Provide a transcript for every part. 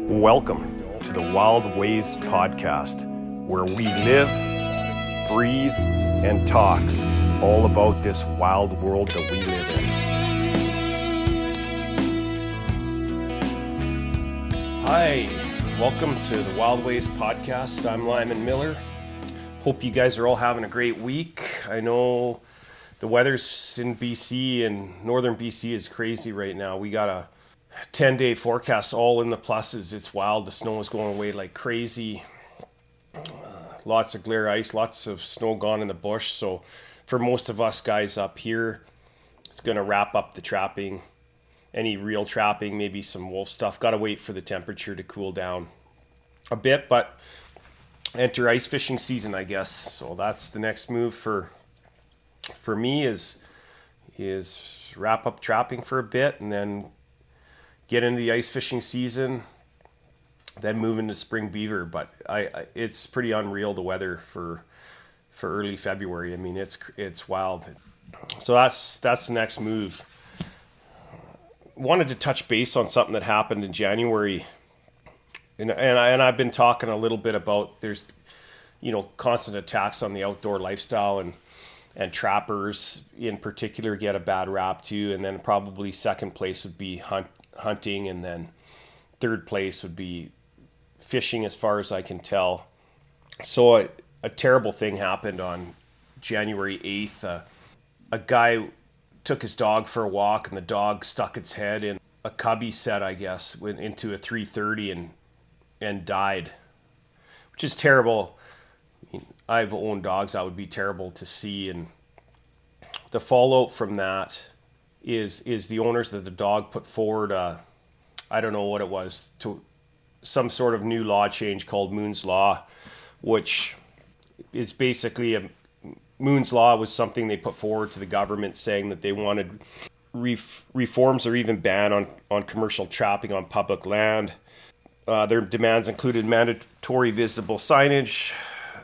Welcome to the Wild Ways podcast, where we live, breathe, and talk all about this wild world that we live in. Hi, welcome to the Wild Ways podcast. I'm Lyman Miller. Hope you guys are all having a great week. I know the weather's in BC and northern BC is crazy right now. We got a 10-day forecast all in the pluses. It's wild. The snow is going away like crazy. Lots of glare ice, lots of snow gone in the bush. So for most of us guys up here, it's going to wrap up the trapping. Any real trapping, maybe some wolf stuff. Got to wait for the temperature to cool down a bit, but enter ice fishing season, I guess. So that's the next move for me is wrap up trapping for a bit and then get into the ice fishing season, then move into spring beaver. But it's pretty unreal, the weather for early February. I mean, it's wild. So that's the next move. Wanted to touch base on something that happened in January, and I've been talking a little bit about there's constant attacks on the outdoor lifestyle, and trappers in particular get a bad rap too. And then probably second place would be hunting, and then third place would be fishing, as far as I can tell. So a terrible thing happened on January 8th. A guy took his dog for a walk, and the dog stuck its head in a cubby set, I guess, went into a 330 and died, which is terrible. I mean, I've owned dogs. That would be terrible to see. And the fallout from that is the owners that the dog put forward, I don't know what it was, to some sort of new law change called Moon's Law, which is basically Moon's Law was something they put forward to the government saying that they wanted reforms or even ban on commercial trapping on public land. Their demands included mandatory visible signage,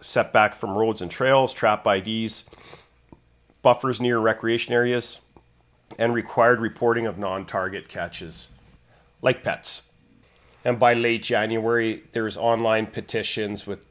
setback from roads and trails, trap IDs, buffers near recreation areas, and required reporting of non-target catches, like pets. And by late January, there was online petitions with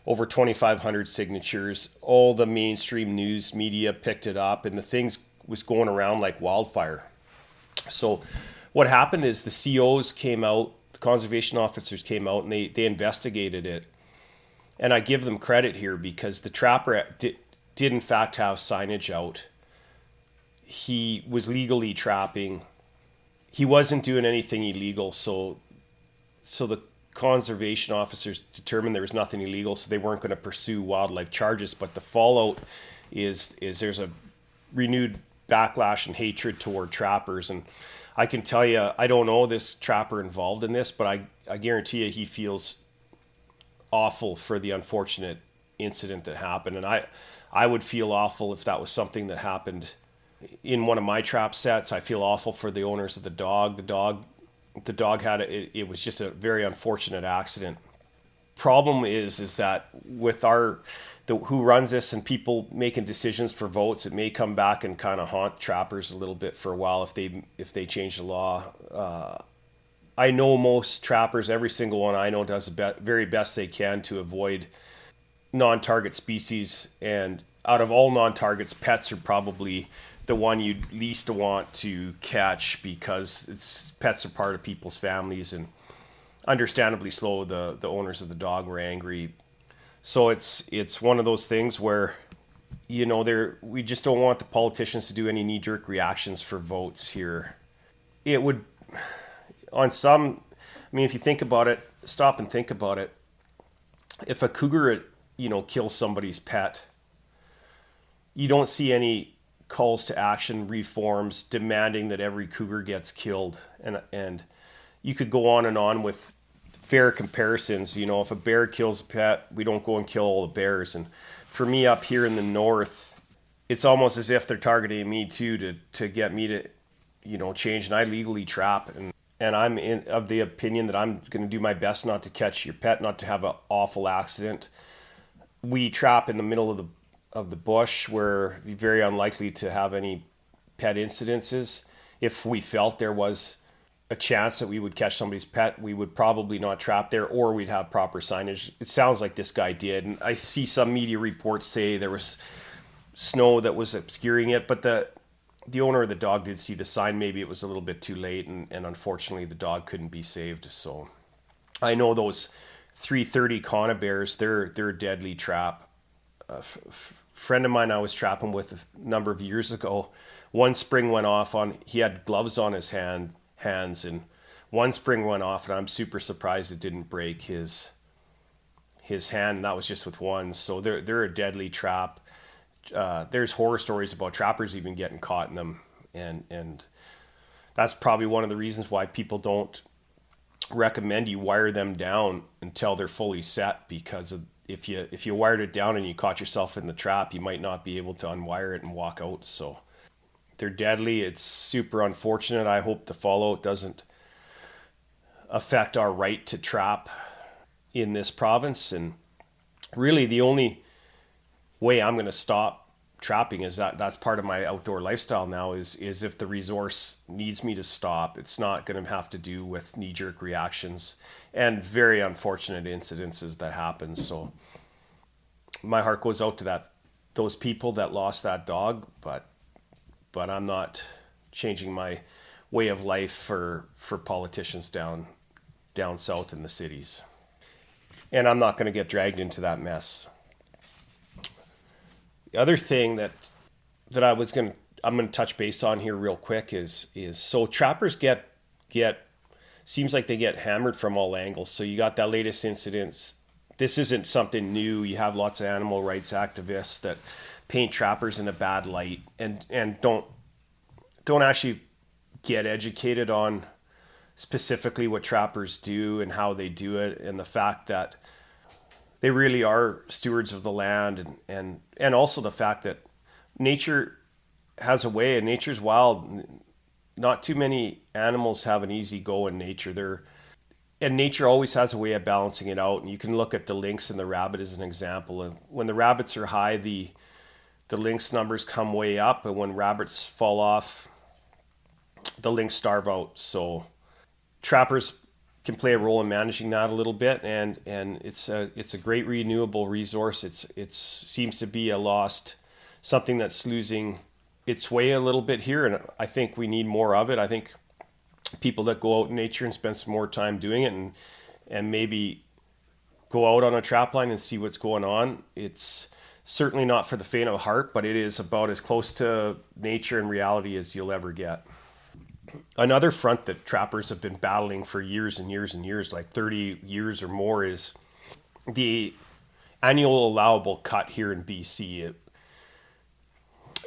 over 2,500 signatures. All the mainstream news media picked it up, and the things was going around like wildfire. So what happened is the COs came out, the conservation officers came out, and they investigated it. And I give them credit here because the trapper did in fact have signage out. He was legally trapping. He wasn't doing anything illegal, so the conservation officers determined there was nothing illegal, so they weren't going to pursue wildlife charges. But the fallout is there's a renewed backlash and hatred toward trappers. And I can tell you, I don't know this trapper involved in this, but I guarantee you he feels awful for the unfortunate incident that happened. And I would feel awful if that was something that happened in one of my trap sets. I feel awful for the owners of the dog. The dog had it was just a very unfortunate accident. Problem is that with who runs this and people making decisions for votes, it may come back and kind of haunt trappers a little bit for a while if they change the law. I know most trappers, every single one I know, does the very best they can to avoid non-target species. And out of all non-targets, pets are probably the one you'd least want to catch because pets are part of people's families, and understandably slow, the owners of the dog were angry. So it's one of those things where, we just don't want the politicians to do any knee-jerk reactions for votes here. It would, if you think about it, stop and think about it. If a cougar, kills somebody's pet, you don't see any calls to action, reforms demanding that every cougar gets killed. And you could go on and on with fair comparisons. If a bear kills a pet, we don't go and kill all the bears. And for me up here in the north, it's almost as if they're targeting me too to get me to change. And I legally trap, and I'm of the opinion that I'm going to do my best not to catch your pet, not to have an awful accident. We trap in the middle of the bush, where we're very unlikely to have any pet incidences. If we felt there was a chance that we would catch somebody's pet, we would probably not trap there, or we'd have proper signage. It sounds like this guy did. And I see some media reports say there was snow that was obscuring it, but the owner of the dog did see the sign. Maybe it was a little bit too late, and unfortunately the dog couldn't be saved. So I know those 330 conibears, they're a deadly trap. Friend of mine I was trapping with a number of years ago, one spring went off on, he had gloves on his hands, and one spring went off, and I'm super surprised it didn't break his hand, and that was just with one. So they're a deadly trap. There's horror stories about trappers even getting caught in them, and that's probably one of the reasons why people don't recommend you wire them down until they're fully set, because if you wired it down and you caught yourself in the trap, you might not be able to unwire it and walk out. So they're deadly. It's super unfortunate. I hope the fallout doesn't affect our right to trap in this province. And really the only way I'm going to stop trapping is that's part of my outdoor lifestyle now, is if the resource needs me to stop. It's not going to have to do with knee-jerk reactions and very unfortunate incidences that happen. So my heart goes out to those people that lost that dog, but I'm not changing my way of life for politicians down south in the cities. And I'm not going to get dragged into that mess. The other thing that I'm going to touch base on here real quick is so trappers get seems like they get hammered from all angles. So you got that latest incident. This isn't something new. You have lots of animal rights activists that paint trappers in a bad light and don't actually get educated on specifically what trappers do and how they do it, and the fact that they really are stewards of the land, and also the fact that nature has a way, and nature's wild. Not too many animals have an easy go in nature. And nature always has a way of balancing it out. And you can look at the lynx and the rabbit as an example. And when the rabbits are high, the lynx numbers come way up, and when rabbits fall off, the lynx starve out. So trappers can play a role in managing that a little bit, and it's a great renewable resource. It seems to be something that's losing its way a little bit here, and I think we need more of it. I think people that go out in nature and spend some more time doing it, and maybe go out on a trap line and see what's going on. It's certainly not for the faint of heart, but it is about as close to nature and reality as you'll ever get. Another front that trappers have been battling for years and years and years, like 30 years or more, is the annual allowable cut here in BC.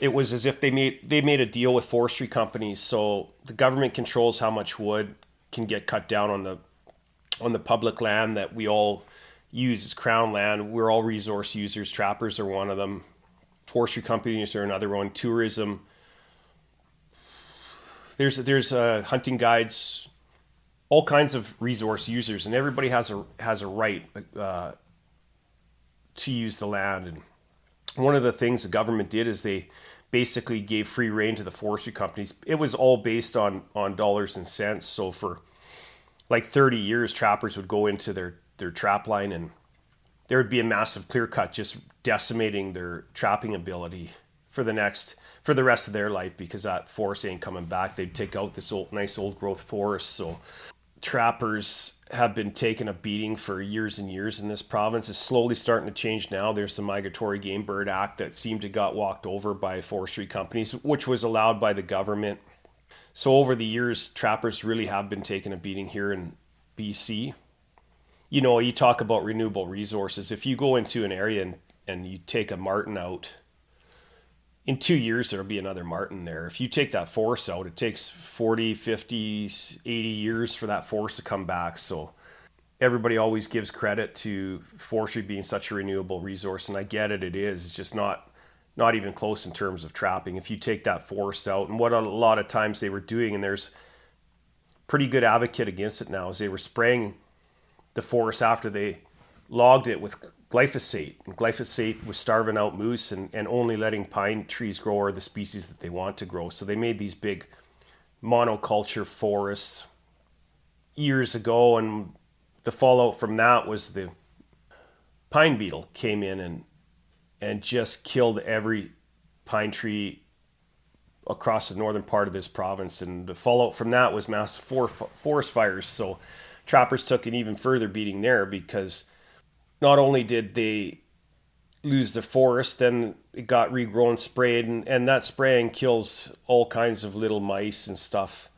It was as if they made a deal with forestry companies, so the government controls how much wood can get cut down on the public land that we all use as crown land. We're all resource users. Trappers are one of them. Forestry companies are another one. Tourism. There's hunting guides, all kinds of resource users, and everybody has a right to use the land. And one of the things the government did is they basically gave free rein to the forestry companies. It was all based on dollars and cents. So for like 30 years, trappers would go into their trap line, and there would be a massive clear cut, just decimating their trapping ability for the rest of their life, because that forest ain't coming back. They'd take out this nice old growth forest. So trappers have been taking a beating for years and years in this province. It's slowly starting to change now. There's the Migratory Game Bird Act that seemed to got walked over by forestry companies, which was allowed by the government. So over the years, trappers really have been taking a beating here in BC. You know, you talk about renewable resources. If you go into an area and you take a marten out, in 2 years, there'll be another marten there. If you take that forest out, it takes 40, 50, 80 years for that forest to come back. So everybody always gives credit to forestry being such a renewable resource, and I get it, it is. It's just not even close in terms of trapping. If you take that forest out, and what a lot of times they were doing, and there's pretty good advocate against it now, is they were spraying the forest after they logged it with glyphosate, and glyphosate was starving out moose and only letting pine trees grow, or the species that they want to grow. So they made these big monoculture forests years ago, and the fallout from that was the pine beetle came in and just killed every pine tree across the northern part of this province. And the fallout from that was massive forest fires. So trappers took an even further beating there, because not only did they lose the forest, then it got regrown, sprayed, and that spraying kills all kinds of little mice and stuff.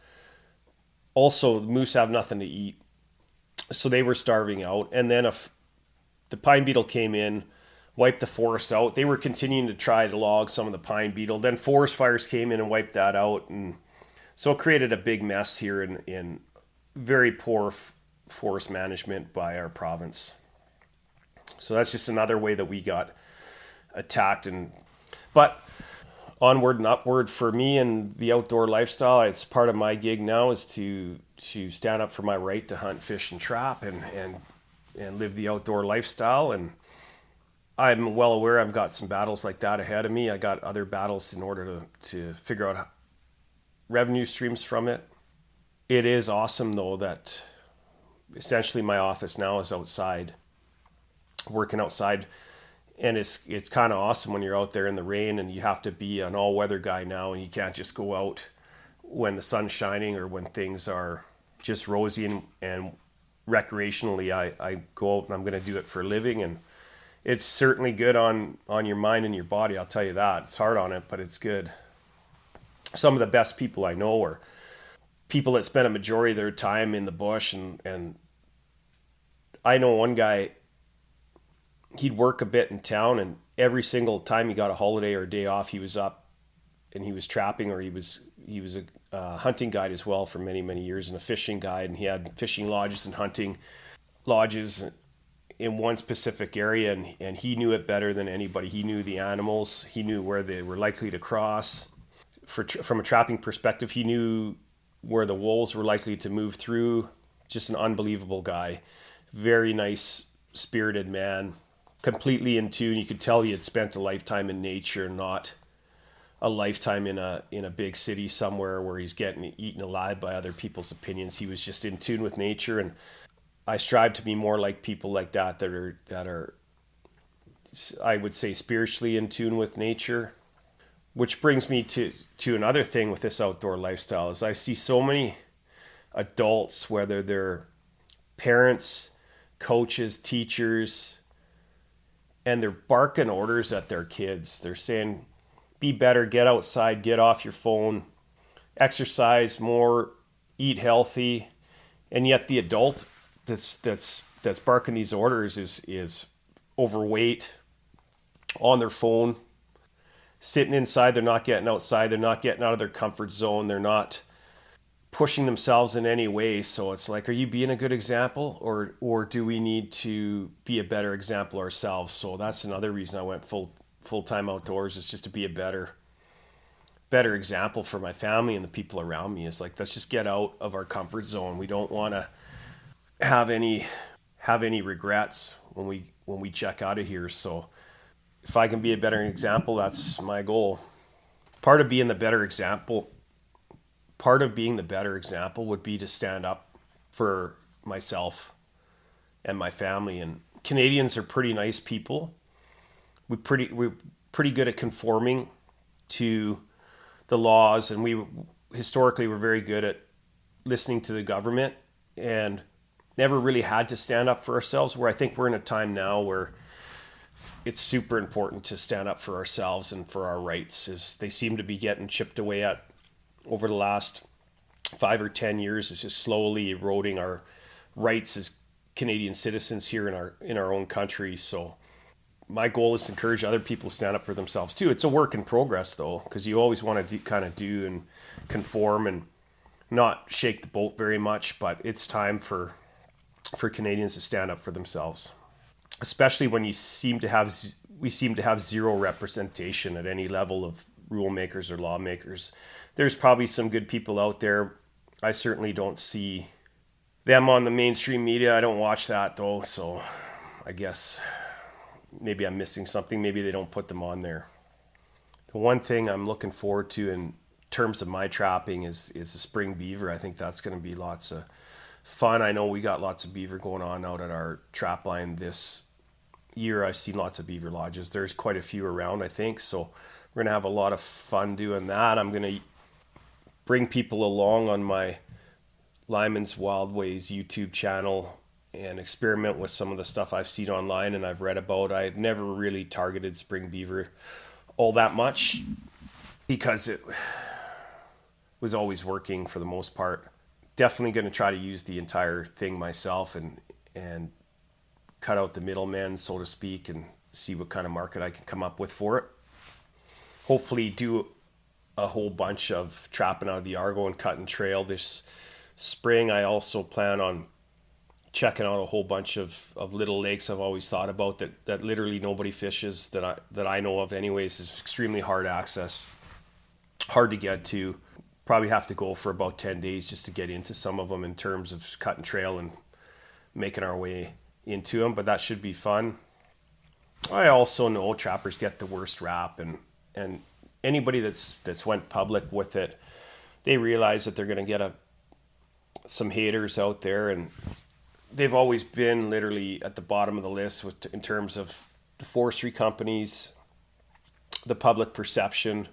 Also, moose have nothing to eat, so they were starving out. And then if the pine beetle came in, wiped the forest out, they were continuing to try to log some of the pine beetle. Then forest fires came in and wiped that out, and so it created a big mess here in very poor forest management by our province. So that's just another way that we got attacked. But onward and upward for me and the outdoor lifestyle, it's part of my gig now is to stand up for my right to hunt, fish, and trap, and live the outdoor lifestyle. And I'm well aware I've got some battles like that ahead of me. I got other battles in order to figure out revenue streams from it. It is awesome, though, that essentially my office now is outside, working outside. And it's kind of awesome when you're out there in the rain, and you have to be an all-weather guy now, and you can't just go out when the sun's shining or when things are just rosy. And recreationally, I go out and I'm going to do it for a living, and it's certainly good on your mind and your body, I'll tell you that. It's hard on it, but it's good. Some of the best people I know are people that spend a majority of their time in the bush, and I know one guy, he'd work a bit in town, and every single time he got a holiday or a day off, he was up and he was trapping, or he was a hunting guide as well for many, many years, and a fishing guide. And he had fishing lodges and hunting lodges in one specific area, and he knew it better than anybody. He knew the animals. He knew where they were likely to cross. From a trapping perspective, he knew where the wolves were likely to move through. Just an unbelievable guy. Very nice, spirited man. Completely in tune. You could tell he had spent a lifetime in nature, not a lifetime in a big city somewhere where he's getting eaten alive by other people's opinions. He was just in tune with nature, and I strive to be more like people like that are I would say spiritually in tune with nature. Which brings me to another thing with this outdoor lifestyle is I see so many adults, whether they're parents, coaches, teachers, and they're barking orders at their kids. They're saying, be better, get outside, get off your phone, exercise more, eat healthy. And yet the adult that's barking these orders is overweight, on their phone, sitting inside. They're not getting outside. They're not getting out of their comfort zone. They're not pushing themselves in any way. So it's like, are you being a good example, or do we need to be a better example ourselves? So that's another reason I went full-time outdoors, is just to be a better example for my family and the people around me. Is like, let's just get out of our comfort zone. We don't want to have any regrets when we check out of here. So if I can be a better example, that's my goal. Part of being the better example would be to stand up for myself and my family. And Canadians are pretty nice people. We're pretty good at conforming to the laws, and we historically were very good at listening to the government and never really had to stand up for ourselves, where I think we're in a time now where it's super important to stand up for ourselves and for our rights, as they seem to be getting chipped away at over the last 5 or 10 years. It's just slowly eroding our rights as Canadian citizens here in our own country. So my goal is to encourage other people to stand up for themselves too. It's a work in progress, though, because you always want to do and conform and not shake the boat very much. But it's time for Canadians to stand up for themselves, especially when we seem to have zero representation at any level of rule makers or lawmakers. There's probably some good people out there. I certainly don't see them on the mainstream media. I don't watch that, though, so I guess maybe I'm missing something. Maybe they don't put them on there. The one thing I'm looking forward to in terms of my trapping is the spring beaver. I think that's going to be lots of fun. I know we got lots of beaver going on out at our trap line this year. I've seen lots of beaver lodges. There's quite a few around, I think. So we're gonna have a lot of fun doing that. I'm gonna bring people along on my Lyman's Wild Ways YouTube channel and experiment with some of the stuff I've seen online and I've read about. I had never really targeted spring beaver all that much because it was always working for the most part. Definitely going to try to use the entire thing myself and cut out the middlemen, so to speak, and see what kind of market I can come up with for it. Hopefully do a whole bunch of trapping out of the Argo and cutting trail this spring. I also plan on checking out a whole bunch of little lakes I've always thought about that literally nobody fishes that I know of anyways. Is extremely hard access, hard to get to. Probably have to go for about 10 days just to get into some of them in terms of cutting trail and making our way into them, but that should be fun. I also know trappers get the worst rap, and anybody that's went public with it, they realize that they're going to get some haters out there, and they've always been literally at the bottom of the list in terms of the forestry companies, the public perception,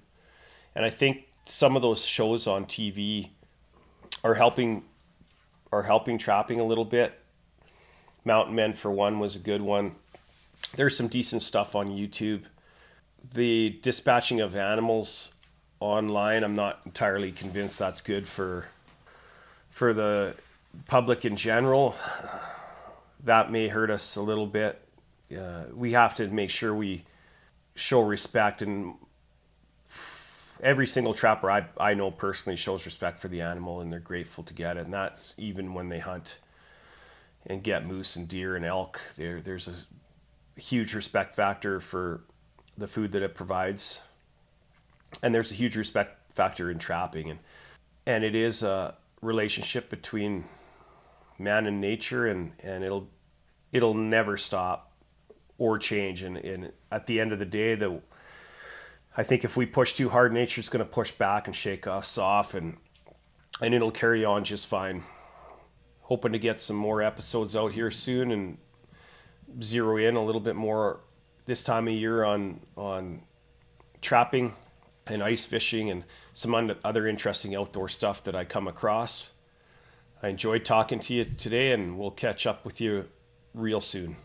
and I think some of those shows on TV are helping trapping a little bit. Mountain Men for one was a good one. There's some decent stuff on YouTube. The dispatching of animals online, I'm not entirely convinced that's good for the public in general. That may hurt us a little bit. We have to make sure we show respect, and every single trapper I know personally shows respect for the animal, and they're grateful to get it. And that's even when they hunt and get moose and deer and elk. There's a huge respect factor for the food that it provides, and there's a huge respect factor in trapping, and it is a relationship between man and nature, and it'll never stop or change. And at the end of the day, I think if we push too hard, nature's going to push back and shake us off, and it'll carry on just fine. Hoping to get some more episodes out here soon and zero in a little bit more this time of year on trapping and ice fishing and some other interesting outdoor stuff that I come across. I enjoyed talking to you today, and we'll catch up with you real soon.